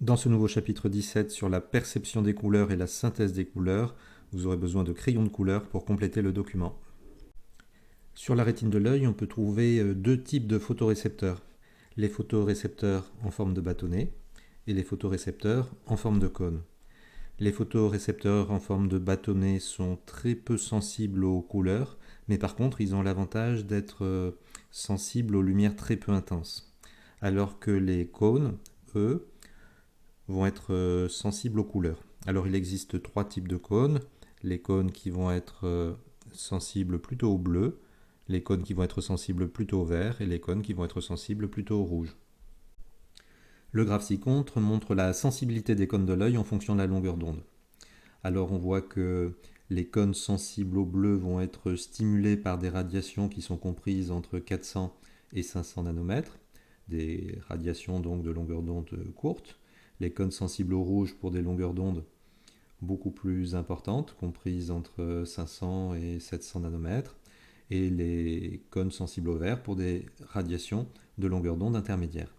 Dans ce nouveau chapitre 17 sur la perception des couleurs et la synthèse des couleurs, vous aurez besoin de crayons de couleur pour compléter le document. Sur la rétine de l'œil, on peut trouver deux types de photorécepteurs. Les photorécepteurs en forme de bâtonnet et les photorécepteurs en forme de cône. Les photorécepteurs en forme de bâtonnet sont très peu sensibles aux couleurs, mais par contre ils ont l'avantage d'être sensibles aux lumières très peu intenses. Alors que les cônes, eux, vont être sensibles aux couleurs. Alors il existe trois types de cônes. Les cônes qui vont être sensibles plutôt au bleu, les cônes qui vont être sensibles plutôt au vert et les cônes qui vont être sensibles plutôt au rouge. Le graphe ci-contre montre la sensibilité des cônes de l'œil en fonction de la longueur d'onde. Alors on voit que les cônes sensibles au bleu vont être stimulés par des radiations qui sont comprises entre 400 et 500 nanomètres, des radiations donc de longueur d'onde courte. Les cônes sensibles au rouge pour des longueurs d'onde beaucoup plus importantes, comprises entre 500 et 700 nanomètres, et les cônes sensibles au vert pour des radiations de longueur d'onde intermédiaire.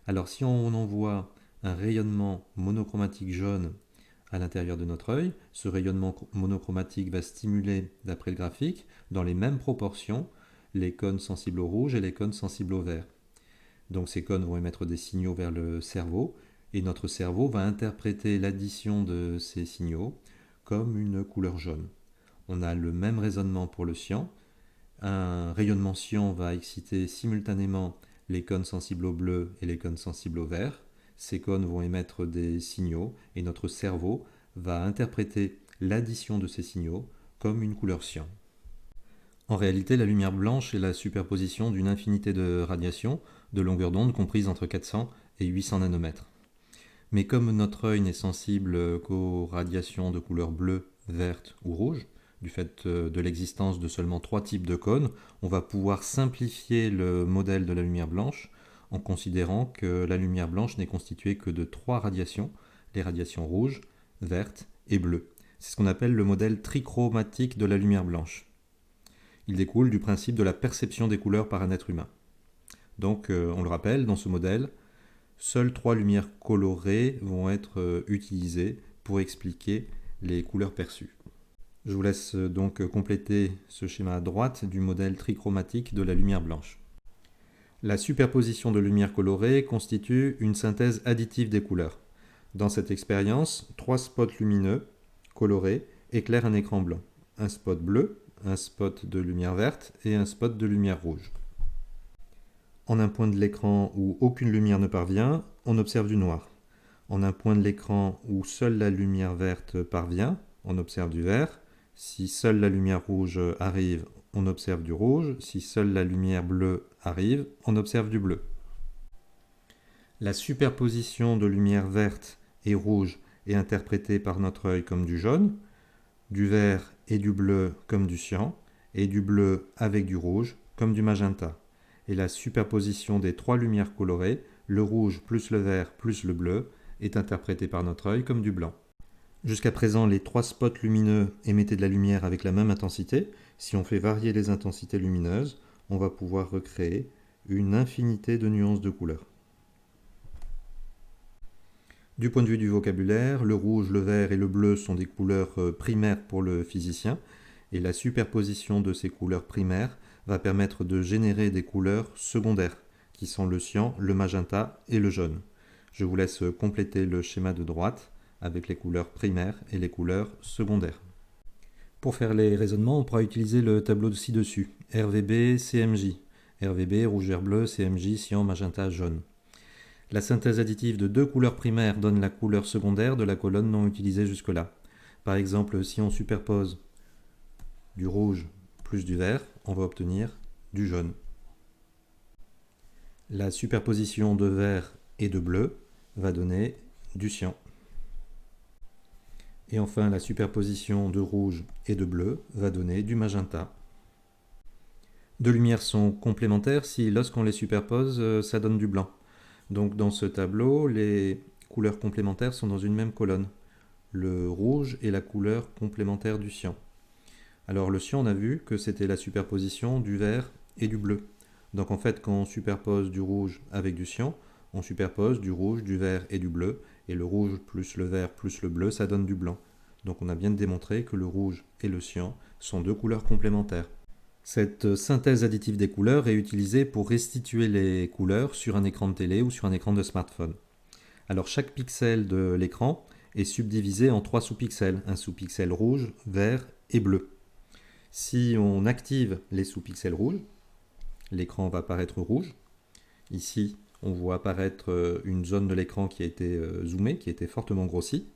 Alors si on envoie un rayonnement monochromatique jaune à l'intérieur de notre œil, ce rayonnement monochromatique va stimuler, d'après le graphique, dans les mêmes proportions, les cônes sensibles au rouge et les cônes sensibles au vert. Donc ces cônes vont émettre des signaux vers le cerveau, et notre cerveau va interpréter l'addition de ces signaux comme une couleur jaune. On a le même raisonnement pour le cyan. Un rayonnement cyan va exciter simultanément les cônes sensibles au bleu et les cônes sensibles au vert. Ces cônes vont émettre des signaux et notre cerveau va interpréter l'addition de ces signaux comme une couleur cyan. En réalité, la lumière blanche est la superposition d'une infinité de radiations de longueur d'onde comprises entre 400 et 800 nanomètres. Mais comme notre œil n'est sensible qu'aux radiations de couleur bleue, verte ou rouge, du fait de l'existence de seulement trois types de cônes, on va pouvoir simplifier le modèle de la lumière blanche en considérant que la lumière blanche n'est constituée que de trois radiations, les radiations rouges, vertes et bleues. C'est ce qu'on appelle le modèle trichromatique de la lumière blanche. Il découle du principe de la perception des couleurs par un être humain. Donc, on le rappelle, dans ce modèle, seules trois lumières colorées vont être utilisées pour expliquer les couleurs perçues. Je vous laisse donc compléter ce schéma à droite du modèle trichromatique de la lumière blanche. La superposition de lumières colorées constitue une synthèse additive des couleurs. Dans cette expérience, trois spots lumineux, colorés, éclairent un écran blanc. Un spot bleu, un spot de lumière verte et un spot de lumière rouge. En un point de l'écran où aucune lumière ne parvient, on observe du noir. En un point de l'écran où seule la lumière verte parvient, on observe du vert. Si seule la lumière rouge arrive, on observe du rouge. Si seule la lumière bleue arrive, on observe du bleu. La superposition de lumière verte et rouge est interprétée par notre œil comme du jaune, du vert et du bleu comme du cyan, et du bleu avec du rouge comme du magenta. Et la superposition des trois lumières colorées, le rouge plus le vert plus le bleu, est interprétée par notre œil comme du blanc. Jusqu'à présent, les trois spots lumineux émettaient de la lumière avec la même intensité. Si on fait varier les intensités lumineuses, on va pouvoir recréer une infinité de nuances de couleurs. Du point de vue du vocabulaire, le rouge, le vert et le bleu sont des couleurs primaires pour le physicien, et la superposition de ces couleurs primaires va permettre de générer des couleurs secondaires, qui sont le cyan, le magenta et le jaune. Je vous laisse compléter le schéma de droite avec les couleurs primaires et les couleurs secondaires. Pour faire les raisonnements, on pourra utiliser le tableau ci-dessus, RVB, CMJ. RVB, rouge, vert, bleu, CMJ, cyan, magenta, jaune. La synthèse additive de deux couleurs primaires donne la couleur secondaire de la colonne non utilisée jusque-là. Par exemple, si on superpose du rouge plus du vert, on va obtenir du jaune. La superposition de vert et de bleu va donner du cyan. Et enfin, la superposition de rouge et de bleu va donner du magenta. Deux lumières sont complémentaires si lorsqu'on les superpose, ça donne du blanc. Donc dans ce tableau, les couleurs complémentaires sont dans une même colonne. Le rouge est la couleur complémentaire du cyan. Alors le cyan, on a vu que c'était la superposition du vert et du bleu. Donc en fait, quand on superpose du rouge avec du cyan, On superpose du rouge, du vert et du bleu, et le rouge plus le vert plus le bleu, ça donne du blanc. Donc on a bien démontré que le rouge et le cyan sont deux couleurs complémentaires. Cette synthèse additive des couleurs est utilisée pour restituer les couleurs sur un écran de télé ou sur un écran de smartphone. Alors chaque pixel de l'écran est subdivisé en 3 sous-pixels, un sous-pixel rouge, vert et bleu. Si on active les sous-pixels rouges, l'écran va apparaître rouge. Ici, on voit apparaître une zone de l'écran qui a été zoomée, qui a été fortement grossie.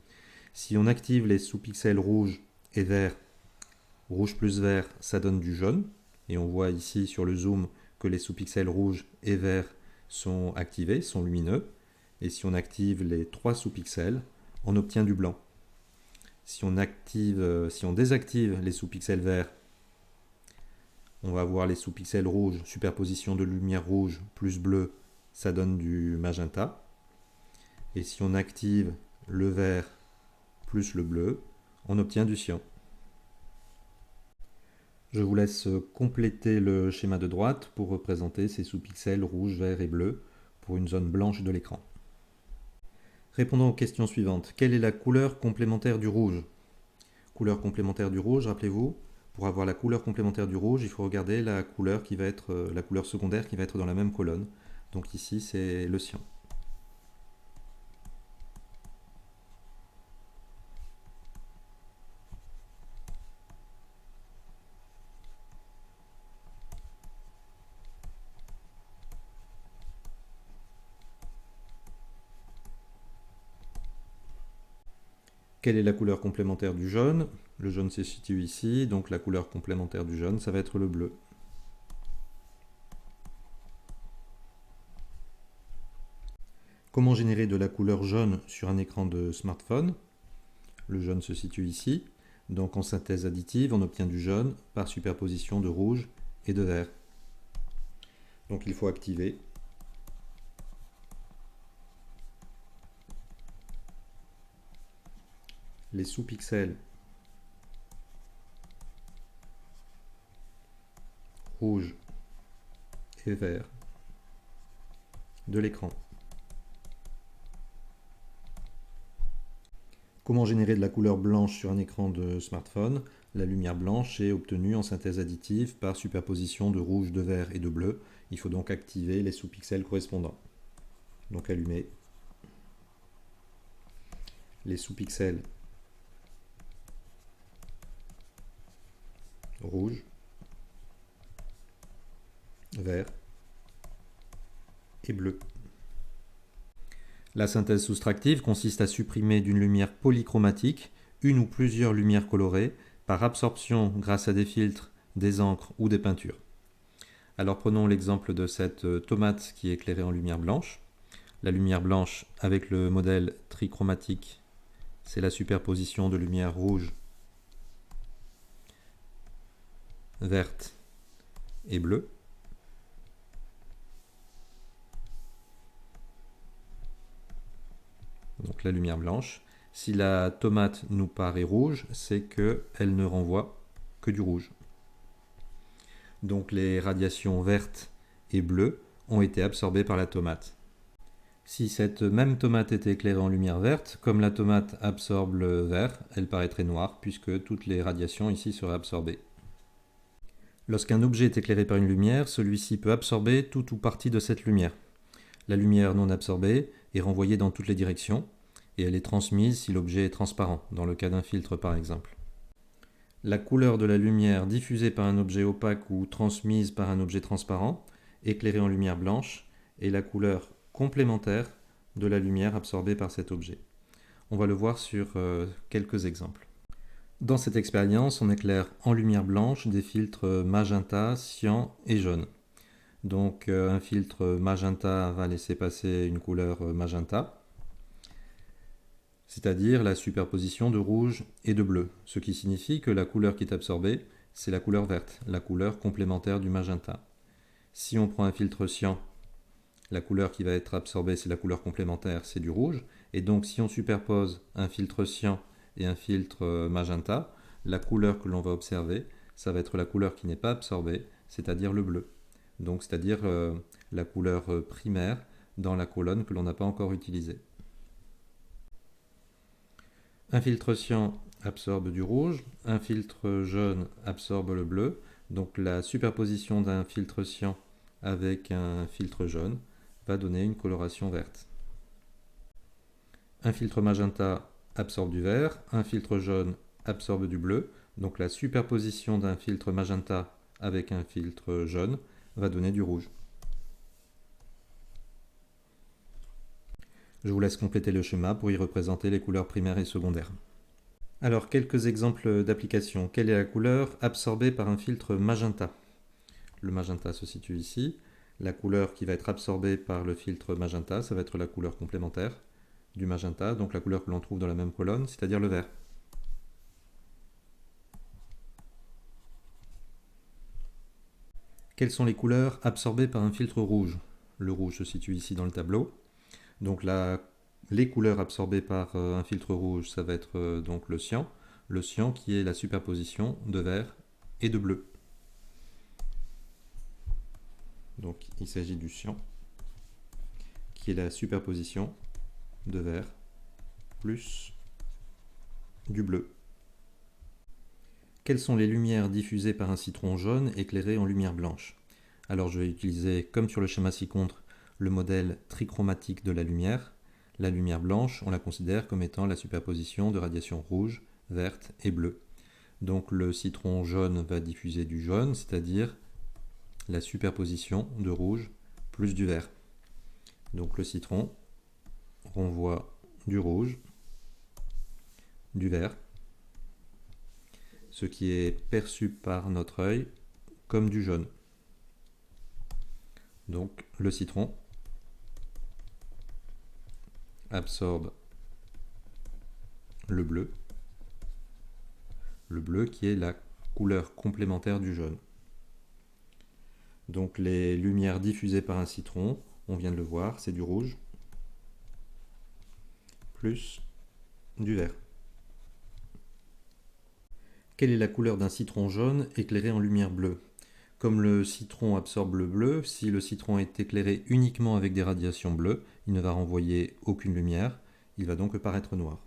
Si on active les sous-pixels rouge et vert, rouge plus vert, ça donne du jaune. Et on voit ici sur le zoom que les sous-pixels rouge et vert sont activés, sont lumineux. Et si on active les 3 sous-pixels, on obtient du blanc. Si on désactive les sous-pixels verts, on va voir les sous-pixels rouges, superposition de lumière rouge plus bleu, ça donne du magenta. Et si on active le vert plus le bleu, on obtient du cyan. Je vous laisse compléter le schéma de droite pour représenter ces sous-pixels rouge, vert et bleu pour une zone blanche de l'écran. Répondons aux questions suivantes. Quelle est la couleur complémentaire du rouge? Couleur complémentaire du rouge, rappelez-vous, pour avoir la couleur complémentaire du rouge, il faut regarder la couleur qui va être la couleur secondaire qui va être dans la même colonne. Donc ici, c'est le cyan. Quelle est la couleur complémentaire du jaune? Le jaune se situe ici, donc la couleur complémentaire du jaune, ça va être le bleu. Comment générer de la couleur jaune sur un écran de smartphone? Le jaune se situe ici, donc en synthèse additive, on obtient du jaune par superposition de rouge et de vert. Donc il faut activer les sous-pixels rouge et vert de l'écran. Comment générer de la couleur blanche sur un écran de smartphone? La lumière blanche est obtenue en synthèse additive par superposition de rouge, de vert et de bleu. Il faut donc activer les sous-pixels correspondants. Donc allumer les sous-pixels rouge, vert et bleu. La synthèse soustractive consiste à supprimer d'une lumière polychromatique une ou plusieurs lumières colorées par absorption grâce à des filtres, des encres ou des peintures. Alors prenons l'exemple de cette tomate qui est éclairée en lumière blanche. La lumière blanche avec le modèle trichromatique, c'est la superposition de lumière rouge, verte et bleue. Donc la lumière blanche. Si la tomate nous paraît rouge, c'est qu'elle ne renvoie que du rouge. Donc les radiations vertes et bleues ont été absorbées par la tomate. Si cette même tomate était éclairée en lumière verte, comme la tomate absorbe le vert, elle paraîtrait noire puisque toutes les radiations ici seraient absorbées. Lorsqu'un objet est éclairé par une lumière, celui-ci peut absorber tout ou partie de cette lumière. La lumière non absorbée est renvoyée dans toutes les directions et elle est transmise si l'objet est transparent, dans le cas d'un filtre par exemple. La couleur de la lumière diffusée par un objet opaque ou transmise par un objet transparent, éclairé en lumière blanche, est la couleur complémentaire de la lumière absorbée par cet objet. On va le voir sur quelques exemples. Dans cette expérience, on éclaire en lumière blanche des filtres magenta, cyan et jaune. Donc un filtre magenta va laisser passer une couleur magenta, c'est-à-dire la superposition de rouge et de bleu, ce qui signifie que la couleur qui est absorbée, c'est la couleur verte, la couleur complémentaire du magenta. Si on prend un filtre cyan, la couleur qui va être absorbée, c'est la couleur complémentaire, c'est du rouge, et donc si on superpose un filtre cyan et un filtre magenta, la couleur que l'on va observer, ça va être la couleur qui n'est pas absorbée, c'est-à-dire le bleu. Donc c'est-à-dire la couleur primaire dans la colonne que l'on n'a pas encore utilisée. Un filtre cyan absorbe du rouge, un filtre jaune absorbe le bleu, donc la superposition d'un filtre cyan avec un filtre jaune va donner une coloration verte. Un filtre magenta absorbe du vert, un filtre jaune absorbe du bleu, donc la superposition d'un filtre magenta avec un filtre jaune va donner du rouge. Je vous laisse compléter le schéma pour y représenter les couleurs primaires et secondaires. Alors, quelques exemples d'application. Quelle est la couleur absorbée par un filtre magenta? Le magenta se situe ici. La couleur qui va être absorbée par le filtre magenta, ça va être la couleur complémentaire du magenta, donc la couleur que l'on trouve dans la même colonne, c'est-à-dire le vert. Quelles sont les couleurs absorbées par un filtre rouge? Le rouge se situe ici dans le tableau. Donc les couleurs absorbées par un filtre rouge, ça va être donc le cyan qui est la superposition de vert et de bleu. Donc il s'agit du cyan qui est la superposition de vert plus du bleu. Quelles sont les lumières diffusées par un citron jaune éclairé en lumière blanche? Alors je vais utiliser, comme sur le schéma ci-contre, le modèle trichromatique de la lumière. La lumière blanche, on la considère comme étant la superposition de radiations rouge, verte et bleue. Donc le citron jaune va diffuser du jaune, c'est-à-dire la superposition de rouge plus du vert. Donc le citron renvoie du rouge, du vert, ce qui est perçu par notre œil comme du jaune. Donc le citron absorbe le bleu qui est la couleur complémentaire du jaune. Donc les lumières diffusées par un citron, on vient de le voir, c'est du rouge plus du vert. Quelle est la couleur d'un citron jaune éclairé en lumière bleue? Comme le citron absorbe le bleu, si le citron est éclairé uniquement avec des radiations bleues, il ne va renvoyer aucune lumière, il va donc paraître noir.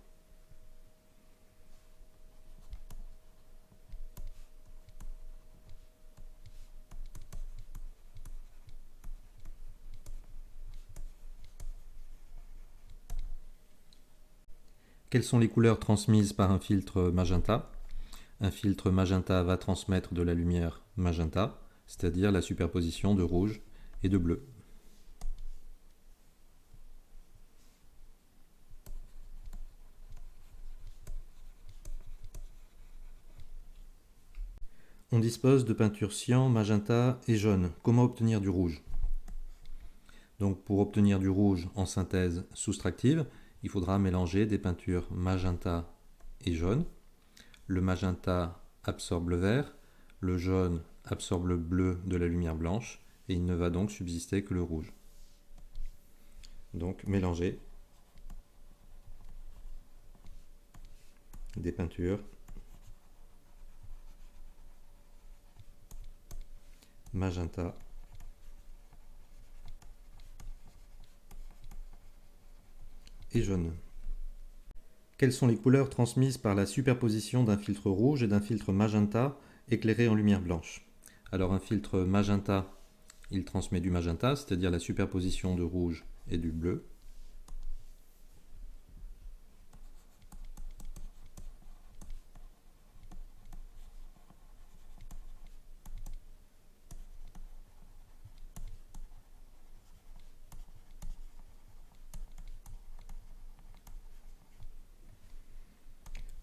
Quelles sont les couleurs transmises par un filtre magenta? Un filtre magenta va transmettre de la lumière magenta, c'est-à-dire la superposition de rouge et de bleu. On dispose de peintures cyan, magenta et jaune. Comment obtenir du rouge? Donc pour obtenir du rouge en synthèse soustractive, il faudra mélanger des peintures magenta et jaune. Le magenta absorbe le vert, le jaune absorbe le bleu de la lumière blanche, et il ne va donc subsister que le rouge. Donc mélanger des peintures magenta et jaune. Quelles sont les couleurs transmises par la superposition d'un filtre rouge et d'un filtre magenta éclairé en lumière blanche? Alors un filtre magenta, il transmet du magenta, c'est-à-dire la superposition de rouge et du bleu.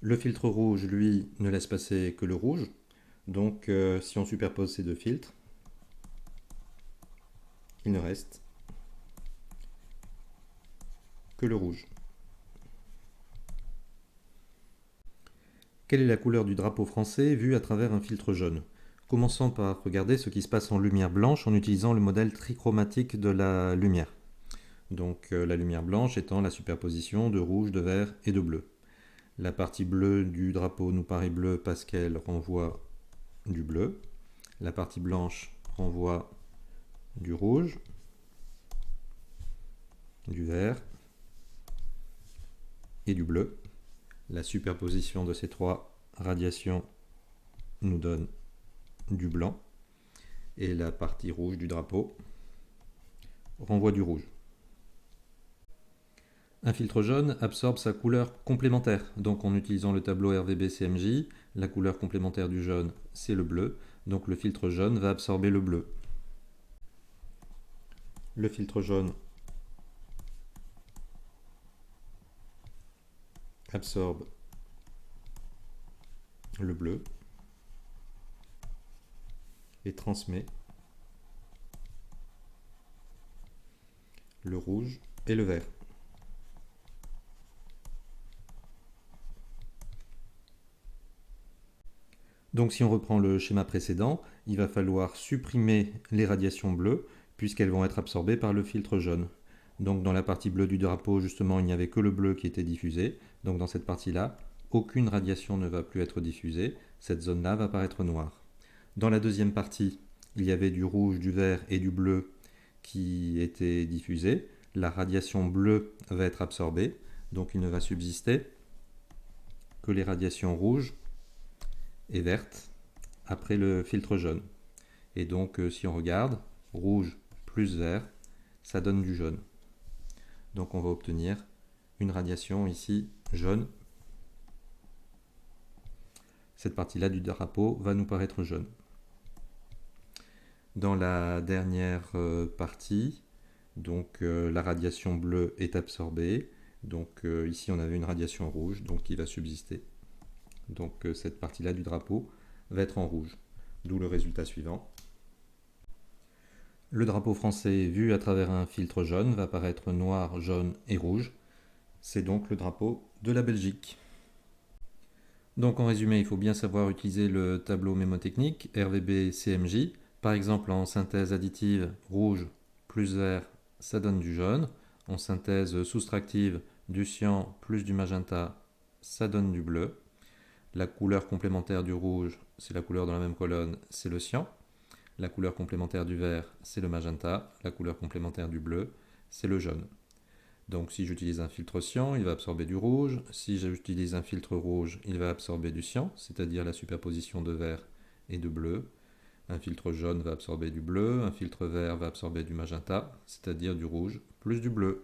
Le filtre rouge, lui, ne laisse passer que le rouge. Donc si on superpose ces deux filtres, il ne reste que le rouge. Quelle est la couleur du drapeau français vue à travers un filtre jaune? Commençons par regarder ce qui se passe en lumière blanche en utilisant le modèle trichromatique de la lumière. Donc la lumière blanche étant la superposition de rouge, de vert et de bleu. La partie bleue du drapeau nous paraît bleue parce qu'elle renvoie du bleu. La partie blanche renvoie du rouge. du vert et du bleu. La superposition de ces trois radiations nous donne du blanc. Et la partie rouge du drapeau renvoie du rouge. Un filtre jaune absorbe sa couleur complémentaire. Donc en utilisant le tableau RVB-CMJ, la couleur complémentaire du jaune, c'est le bleu. Donc le filtre jaune va absorber le bleu. Le filtre jaune absorbe le bleu et transmet le rouge et le vert. Donc si on reprend le schéma précédent, il va falloir supprimer les radiations bleues puisqu'elles vont être absorbées par le filtre jaune. Donc dans la partie bleue du drapeau, justement, il n'y avait que le bleu qui était diffusé. Donc dans cette partie-là, aucune radiation ne va plus être diffusée. Cette zone-là va paraître noire. Dans la deuxième partie, il y avait du rouge, du vert et du bleu qui étaient diffusés. La radiation bleue va être absorbée. Donc il ne va subsister que les radiations rouges et vertes après le filtre jaune. Et donc si on regarde, rouge plus vert, ça donne du jaune. Donc on va obtenir une radiation ici jaune. Cette partie-là du drapeau va nous paraître jaune. Dans la dernière partie, donc la radiation bleue est absorbée. Donc ici on avait une radiation rouge, donc qui va subsister. Donc cette partie-là du drapeau va être en rouge. D'où le résultat suivant. Le drapeau français vu à travers un filtre jaune va paraître noir, jaune et rouge. C'est donc le drapeau de la Belgique. Donc en résumé, il faut bien savoir utiliser le tableau mémotechnique RVB-CMJ. Par exemple, en synthèse additive, rouge plus vert, ça donne du jaune. En synthèse soustractive, du cyan plus du magenta, ça donne du bleu. La couleur complémentaire du rouge, c'est la couleur dans la même colonne, c'est le cyan. La couleur complémentaire du vert, c'est le magenta. La couleur complémentaire du bleu, c'est le jaune. Donc si j'utilise un filtre cyan, il va absorber du rouge. Si j'utilise un filtre rouge, il va absorber du cyan, c'est-à-dire la superposition de vert et de bleu. Un filtre jaune va absorber du bleu. Un filtre vert va absorber du magenta, c'est-à-dire du rouge plus du bleu.